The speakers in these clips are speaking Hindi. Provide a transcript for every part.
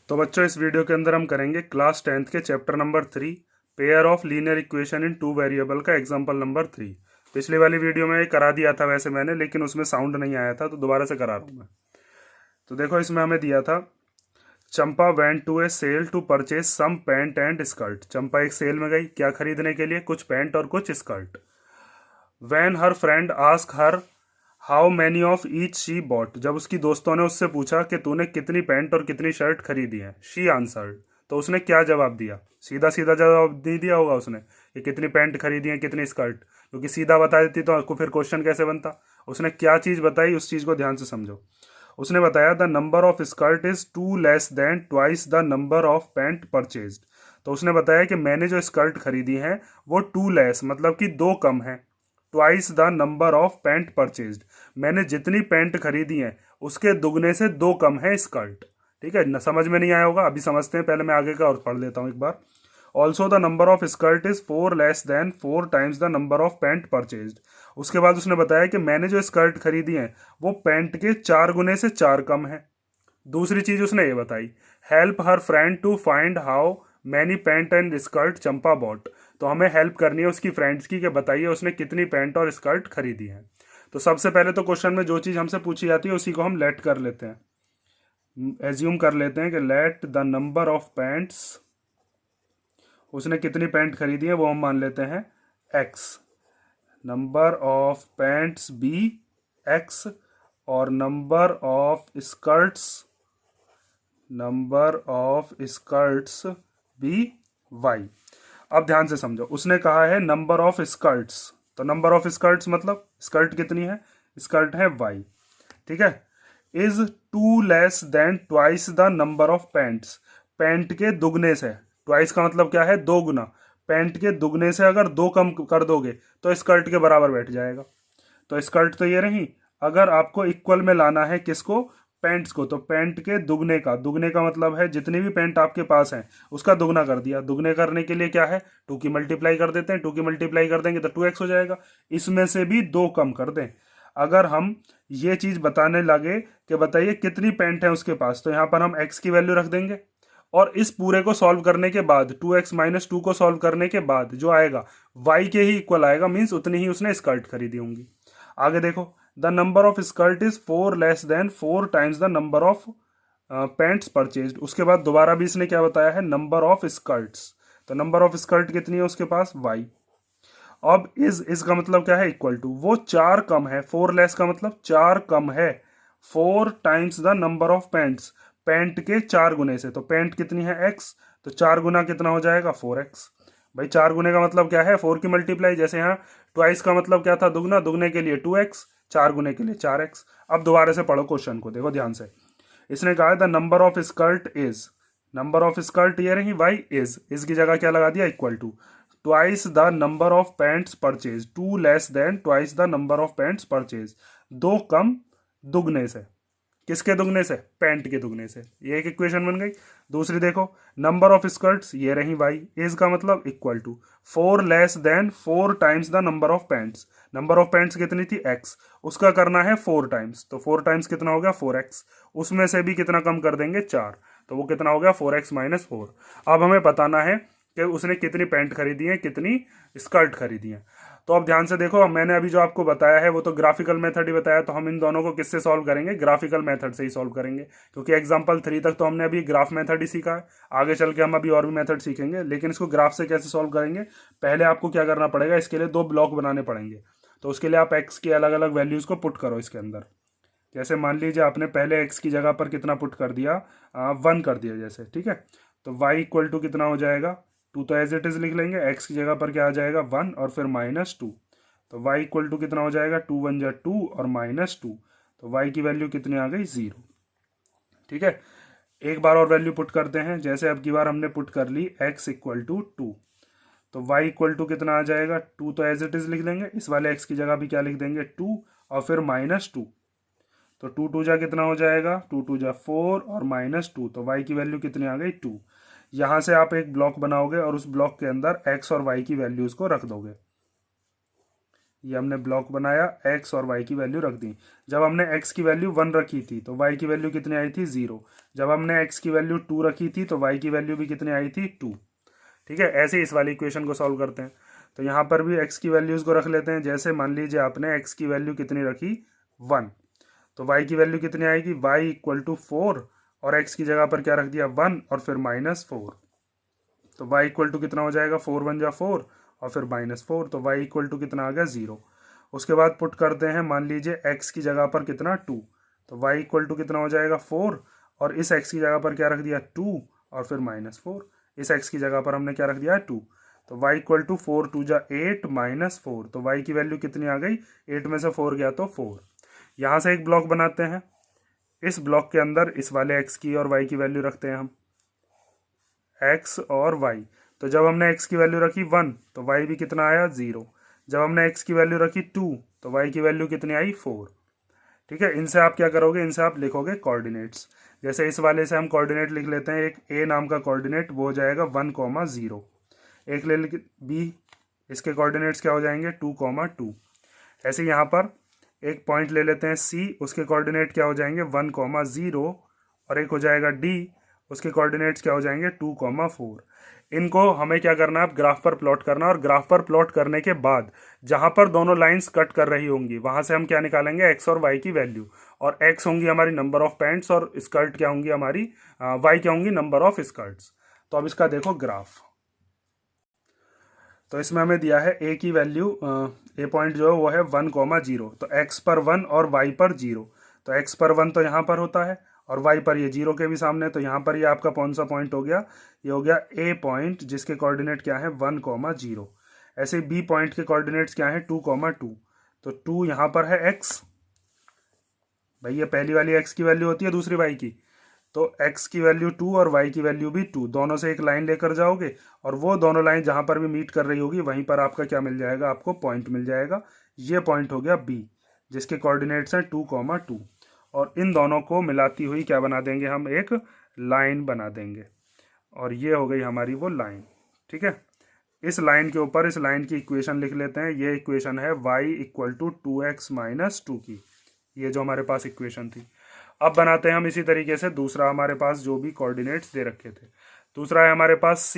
तो बच्चों इस वीडियो के अंदर हम करेंगे क्लास 10th के chapter number 3 pair of linear equation in two variable का एग्जांपल नंबर 3। पिछली वाली वीडियो में ये करा दिया था वैसे मैंने, लेकिन उसमें साउंड नहीं आया था तो दोबारा से करा रहा हूँ मैं। तो देखो इसमें हमें दिया था Champa went to a sale to purchase some pant and skirt. Champa एक सेल में गई क्या खरीदने के लिए, कुछ पैंट और कुछ skirt. Van her friend ask her how many of each she bought, जब उसकी दोस्तों ने उससे पूछा कि तूने कितनी पैंट और कितनी शर्ट खरीदी है। शी आंसर्ड, तो उसने क्या जवाब दिया। सीधा सीधा जवाब नहीं दिया होगा उसने कि कितनी पैंट खरीदी है कितनी स्कर्ट, क्योंकि सीधा बता देती तो आपको फिर क्वेश्चन कैसे बनता। उसने क्या चीज़ बताई उस चीज़ को ध्यान से समझो। उसने बताया the number of skirt is two less than twice the number of pant purchased. तो उसने बताया कि मैंने जो स्कर्ट खरीदी है वो टू लेस मतलब कि दो कम है, twice the number of pant purchased, मैंने जितनी पैंट खरीदी है उसके दुगने से दो कम है स्कर्ट। ठीक है न, समझ में नहीं आया होगा, अभी समझते हैं। पहले मैं आगे का और पढ़ लेता हूँ एक बार। Also the number of skirt is four less than four times the number of pant purchased. उसके बाद उसने बताया कि मैंने जो स्कर्ट खरीदी है वो पैंट के चार गुने से चार कम है। दूसरी चीज उसने ये बताई, help her friend to find how many pant and skirt Champa bought. तो हमें हेल्प करनी है उसकी फ्रेंड्स की कि बताइए उसने कितनी पैंट और स्कर्ट खरीदी है। तो सबसे पहले तो क्वेश्चन में जो चीज़ हमसे पूछी जाती है उसी को हम लेट कर लेते हैं, एज्यूम कर लेते हैं कि let the number of pants, उसने कितनी पैंट खरीदी है वो हम मान लेते हैं X, number of pants be X, और number of skirts be Y. अब ध्यान से समझो, उसने कहा है नंबर ऑफ स्कर्ट्स, तो नंबर ऑफ स्कर्ट्स मतलब स्कर्ट कितनी है, स्कर्ट है वाई। ठीक है। Is two less than twice the number of pants, pant के दुगने से, ट्वाइस का मतलब क्या है दो गुना, पैंट के दुगने से अगर दो कम कर दोगे तो स्कर्ट के बराबर बैठ जाएगा। तो स्कर्ट तो ये रही, अगर आपको इक्वल में लाना है किसको, पैंट्स को, तो पैंट के दुगने का, दुगने का मतलब है जितनी भी पैंट आपके पास है उसका दुगना कर दिया। दुगने करने के लिए क्या है, टू की मल्टीप्लाई कर देते हैं, टू की मल्टीप्लाई कर देंगे तो टू एक्स हो जाएगा। इसमें से भी दो कम कर दें। अगर हम ये चीज बताने लगे कि बताइए कितनी पैंट है उसके पास, तो यहाँ पर हम एक्स की वैल्यू रख देंगे और इस पूरे को सॉल्व करने के बाद टू एक्स माइनस टू को सॉल्व करने के बाद जो आएगा वाई के ही इक्वल आएगा, मीन्स उतनी ही उसने स्कर्ट खरीदी होंगी। आगे देखो, the number of skirt is four less than four times the number of pants purchased. उसके बाद दोबारा भी इसने क्या बताया है, नंबर ऑफ स्कर्ट्स, तो नंबर ऑफ स्कर्ट कितनी है उसके पास वाई। अब इज का मतलब क्या है, इक्वल टू, वो चार कम है, फोर लेस का मतलब चार कम है, four times the number of pants, pant के चार गुने से, तो पैंट कितनी है एक्स, तो चार गुना कितना हो जाएगा फोर एक्स। भाई चार गुने का मतलब क्या है, फोर की मल्टीप्लाई, जैसे यहाँ ट्वाइस का मतलब क्या था दुगना, दुगने के लिए टू एक्स, चार गुने के लिए चार एक्स। अब दोबारा से पढ़ो क्वेश्चन को, देखो ध्यान से। इसने कहा the number of skirt is, number of skirt ये रही वाई, इज की जगह क्या लगा दिया, equal to twice the number of pants purchase, two less than twice the number of pants purchase, दो कम दुगने से, किसके दुगने से, पैंट के दुगने से। ये एक इक्वेशन बन गई। दूसरी देखो, नंबर ऑफ स्कर्ट्स ये रही वाई, इज का मतलब equal to four less than four times the number of pants, number of pants कितनी थी एक्स, उसका करना है फोर टाइम्स, तो फोर टाइम्स कितना हो गया फोर एक्स, उसमें से भी कितना कम कर देंगे चार, तो वो कितना हो गया फोर एक्स माइनस फोर। अब हमें बताना है कि उसने कितनी पैंट खरीदी है कितनी स्कर्ट खरीदी है। तो अब ध्यान से देखो, मैंने अभी जो आपको बताया है वो तो ग्राफिकल मेथड ही बताया, तो हम इन दोनों को किससे सॉल्व करेंगे, ग्राफिकल मेथड से ही सॉल्व करेंगे, क्योंकि एग्जांपल 3 तक तो हमने अभी ग्राफ मेथड ही सीखा है। आगे चल के हम अभी और भी मेथड सीखेंगे, लेकिन इसको ग्राफ से कैसे सॉल्व करेंगे, पहले आपको क्या करना पड़ेगा, इसके लिए दो ब्लॉक बनाने पड़ेंगे। तो उसके लिए आप एक्स की अलग अलग वैल्यूज को पुट करो इसके अंदर। जैसे मान लीजिए आपने पहले एक्स की जगह पर कितना पुट कर दिया, वन कर दिया जैसे, ठीक है। तो वाई इक्वल टू कितना हो जाएगा, टू तो एज इट इज लिख लेंगे, एक्स की जगह पर क्या आ जाएगा वन और फिर माइनस टू, तो y इक्वल टू कितना हो जाएगा, टू वन जा टू और माइनस टू, तो y की वैल्यू कितनी आ गई जीरो। ठीक है। एक बार और वैल्यू पुट करते हैं, जैसे अब की बार हमने पुट कर ली x इक्वल टू टू, तो y इक्वल टू कितना आ जाएगा, टू तो एज इट इज लिख लेंगे, इस वाले x की जगह भी क्या लिख देंगे टू और फिर माइनस टू, तो टू टू जा कितना हो जाएगा, टू टू जा फोर और माइनस टू, तो y की वैल्यू कितनी आ गई टू। यहां से आप एक ब्लॉक बनाओगे और उस ब्लॉक के अंदर x और y की वैल्यूज को रख दोगे। ये हमने ब्लॉक बनाया, एक्स और वाई की वैल्यू रख दी। जब हमने एक्स की वैल्यू 1 रखी थी तो वाई की वैल्यू कितनी आई थी 0। जब हमने एक्स की वैल्यू 2 रखी थी तो वाई की वैल्यू भी कितनी आई थी 2। ठीक है, ऐसे ही इस वाली इक्वेशन को सॉल्व करते हैं। तो यहाँ पर भी एक्स की वैल्यूज को रख लेते हैं। जैसे मान लीजिए आपने एक्स की वैल्यू कितनी रखी 1, तो वाई की वैल्यू कितनी आएगी, वाई इक्वल टू 4 और एक्स की जगह पर क्या रख दिया 1 और फिर -4। तो y इक्वल टू कितना हो जाएगा, 4 1 जा 4 और फिर -4, तो y इक्वल टू कितना आ गया 0। उसके बाद पुट करते हैं, मान लीजिए x की जगह पर कितना 2, तो y इक्वल टू कितना हो जाएगा 4 और इस x की जगह पर क्या रख दिया 2 और फिर -4। इस x की जगह पर हमने क्या रख दिया 2, तो y इक्वल टू 4 2 जा 8 -4, तो y की वैल्यू कितनी आ गई, 8 में से 4 गया तो 4। यहाँ से एक ब्लॉक बनाते हैं। इस ब्लॉक के अंदर इस वाले x की और y की वैल्यू रखते हैं हम, x और y। तो जब हमने x की वैल्यू रखी 1 तो y भी कितना आया 0। जब हमने x की वैल्यू रखी 2 तो y की वैल्यू कितनी आई 4। ठीक है, इनसे आप क्या करोगे, इनसे आप लिखोगे कोऑर्डिनेट्स। जैसे इस वाले से हम कोऑर्डिनेट लिख लेते हैं, एक a नाम का कोऑर्डिनेट वो हो जाएगा 1,0। एक ले b, इसके कोऑर्डिनेट्स क्या हो जाएंगे 2,2। ऐसे यहाँ पर एक पॉइंट ले लेते हैं c, उसके कोऑर्डिनेट क्या हो जाएंगे 1,0 और एक हो जाएगा d, उसके कोऑर्डिनेट्स क्या हो जाएंगे 2,4। इनको हमें क्या करना है, आप ग्राफ पर प्लॉट करना, और ग्राफ पर प्लॉट करने के बाद जहां पर दोनों लाइंस कट कर रही होंगी वहां से हम क्या निकालेंगे, एक्स और वाई की वैल्यू। और एक्स होंगी हमारी नंबर ऑफ पैंट्स और स्कर्ट क्या होंगी हमारी, वाई क्या होंगी नंबर ऑफ स्कर्ट्स। तो अब इसका देखो ग्राफ। तो इसमें हमें दिया है ए की वैल्यू, ए पॉइंट जो है वो है 1,0, तो एक्स पर 1 और वाई पर 0। तो एक्स पर 1 तो यहाँ पर होता है और y पर ये 0 के भी सामने, तो यहाँ पर ये आपका कौन सा पॉइंट हो गया, ये हो गया a पॉइंट जिसके कोऑर्डिनेट क्या है 1,0। ऐसे b पॉइंट के कोऑर्डिनेट्स क्या है 2,2, तो 2 यहाँ पर है x। भाई ये पहली वाली x की वैल्यू होती है, दूसरी y की, तो x की वैल्यू 2 और y की वैल्यू भी 2, दोनों से एक लाइन लेकर जाओगे और वो दोनों लाइन जहां पर भी मीट कर रही होगी वहीं पर आपका क्या मिल जाएगा, आपको पॉइंट मिल जाएगा। ये पॉइंट हो गया b जिसके कोऑर्डिनेट्स हैं 2,2 और इन दोनों को मिलाती हुई क्या बना देंगे, हम एक लाइन बना देंगे और ये हो गई हमारी वो लाइन। ठीक है, इस लाइन के ऊपर इस लाइन की इक्वेशन लिख लेते हैं। ये इक्वेशन है y equal to 2x minus 2 की, ये जो हमारे पास इक्वेशन थी। अब बनाते हैं हम इसी तरीके से दूसरा, हमारे पास जो भी कोऑर्डिनेट्स दे रखे थे। दूसरा है हमारे पास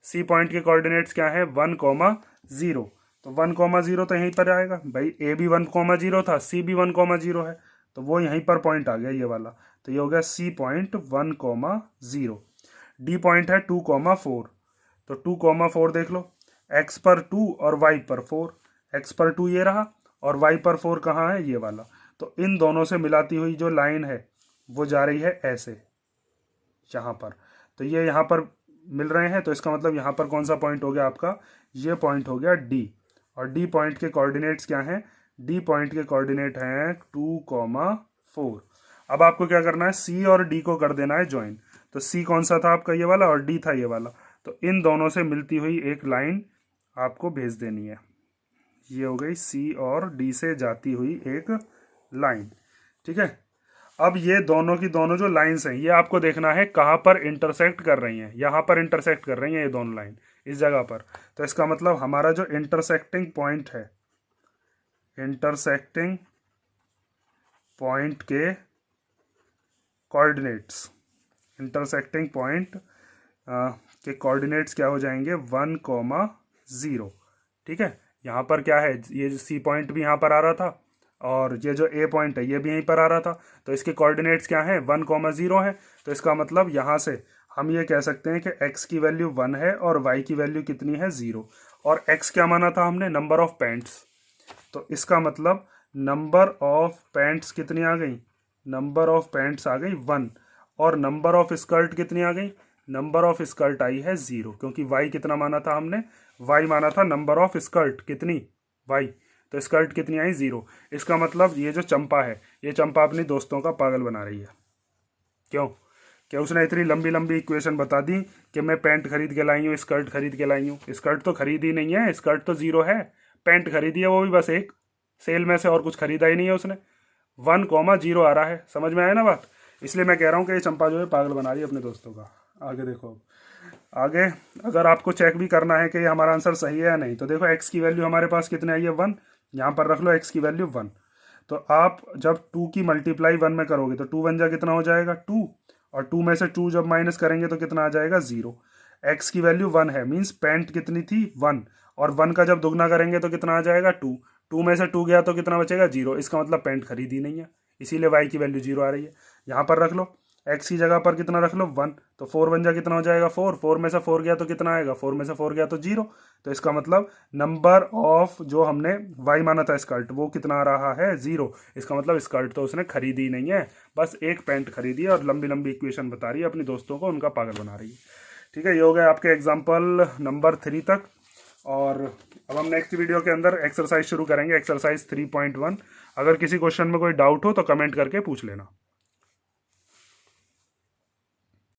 c पॉइंट के कोऑर्डिनेट्स क्या है 1,0, तो 1,0 तो यहीं पर आएगा भाई, a भी 1,0 था, c भी 1,0 है, तो वो यहीं पर पॉइंट आ गया ये वाला, तो ये हो गया c पॉइंट 1,0। d पॉइंट है 2,4, तो 2,4 देख लो, x पर 2 और y पर 4, x पर 2 ये रहा और y पर 4 कहाँ है, ये वाला। तो इन दोनों से मिलाती हुई जो लाइन है वो जा रही है ऐसे यहाँ पर, तो ये यहाँ पर मिल रहे हैं, तो इसका मतलब यहाँ पर कौन सा पॉइंट हो गया आपका, ये पॉइंट हो गया d। और d पॉइंट के कोऑर्डिनेट्स क्या हैं, d पॉइंट के कोऑर्डिनेट हैं 2,4। अब आपको क्या करना है, c और d को कर देना है ज्वाइन। तो c कौन सा था आपका, ये वाला, और d था ये वाला, तो इन दोनों से मिलती हुई एक लाइन आपको भेज देनी है। ये हो गई c और d से जाती हुई एक लाइन। ठीक है, अब ये दोनों की दोनों जो लाइंस हैं ये आपको देखना है कहाँ पर इंटरसेक्ट कर रही हैं, यहाँ पर इंटरसेक्ट कर रही हैं ये दोनों लाइन इस जगह पर। तो इसका मतलब हमारा जो इंटरसेक्टिंग पॉइंट है, इंटरसेक्टिंग पॉइंट के कोऑर्डिनेट्स, इंटरसेक्टिंग पॉइंट के कोऑर्डिनेट्स क्या हो जाएंगे 1,0। ठीक है, यहाँ पर क्या है, ये जो सी पॉइंट भी यहाँ पर आ रहा था और ये जो ए पॉइंट है ये भी यहीं पर आ रहा था, तो इसके कोऑर्डिनेट्स क्या हैं 1,0 है। तो इसका मतलब यहाँ से हम ये कह सकते हैं कि x की वैल्यू 1 है और y की वैल्यू कितनी है 0, और x क्या माना था हमने, नंबर ऑफ पैंट्स, तो इसका मतलब नंबर ऑफ पैंट्स कितनी आ गई, नंबर ऑफ पैंट्स आ गई 1, और नंबर ऑफ स्कर्ट कितनी आ गई, नंबर ऑफ स्कर्ट आई है 0, क्योंकि y कितना माना था हमने, y माना था नंबर ऑफ स्कर्ट कितनी y, तो स्कर्ट कितनी आई 0। इसका मतलब ये जो चंपा है, ये चंपा अपनी दोस्तों का पागल बना रही है। क्यों, क्या उसने इतनी लंबी लंबी इक्वेशन बता दी कि मैं पैंट खरीद के लाई हूँ, स्कर्ट खरीद के लाई हूँ। स्कर्ट तो खरीदी नहीं है, स्कर्ट तो 0 है, पैंट खरीदी है वो भी बस एक सेल में से, और कुछ खरीदा ही नहीं है उसने। 1,0 आ रहा है, समझ में आया ना बात। इसलिए मैं कह रहा हूँ कि ये चंपा जो है पागल बना रही है अपने दोस्तों का। आगे देखो, आगे अगर आपको चेक भी करना है कि ये हमारा आंसर सही है या नहीं, तो देखो x की वैल्यू हमारे पास कितनी आई है 1, यहाँ पर रख लो x की वैल्यू 1। तो आप जब 2 की मल्टीप्लाई 1 में करोगे तो 2 1 जा कितना हो जाएगा 2, और 2 में से 2 जब माइनस करेंगे तो कितना आ जाएगा 0। x की वैल्यू 1 है, मीन्स पेंट कितनी थी 1, और 1 का जब दुगना करेंगे तो कितना आ जाएगा 2, 2 में से 2 गया तो कितना बचेगा 0। इसका मतलब पेंट खरीदी नहीं है, इसीलिए y की वैल्यू 0 आ रही है। यहाँ पर रख लो x की जगह पर कितना रख लो 1, तो 4 1 जा कितना हो जाएगा 4, 4 में से 4 गया तो कितना आएगा 4 में से 4 गया तो 0। तो इसका मतलब नंबर ऑफ जो हमने y माना था स्कर्ट वो कितना आ रहा है 0। इसका मतलब स्कर्ट तो उसने खरीदी नहीं है, बस एक पैंट खरीदी है और लंबी लंबी इक्वेशन बता रही है अपने दोस्तों को, उनका पागल बना रही है। ठीक है, ये हो गया आपके एग्जाम्पल नंबर 3 तक। और अब हम नेक्स्ट वीडियो के अंदर एक्सरसाइज शुरू करेंगे, एक्सरसाइज 3.1। अगर किसी क्वेश्चन में कोई डाउट हो तो कमेंट करके पूछ लेना।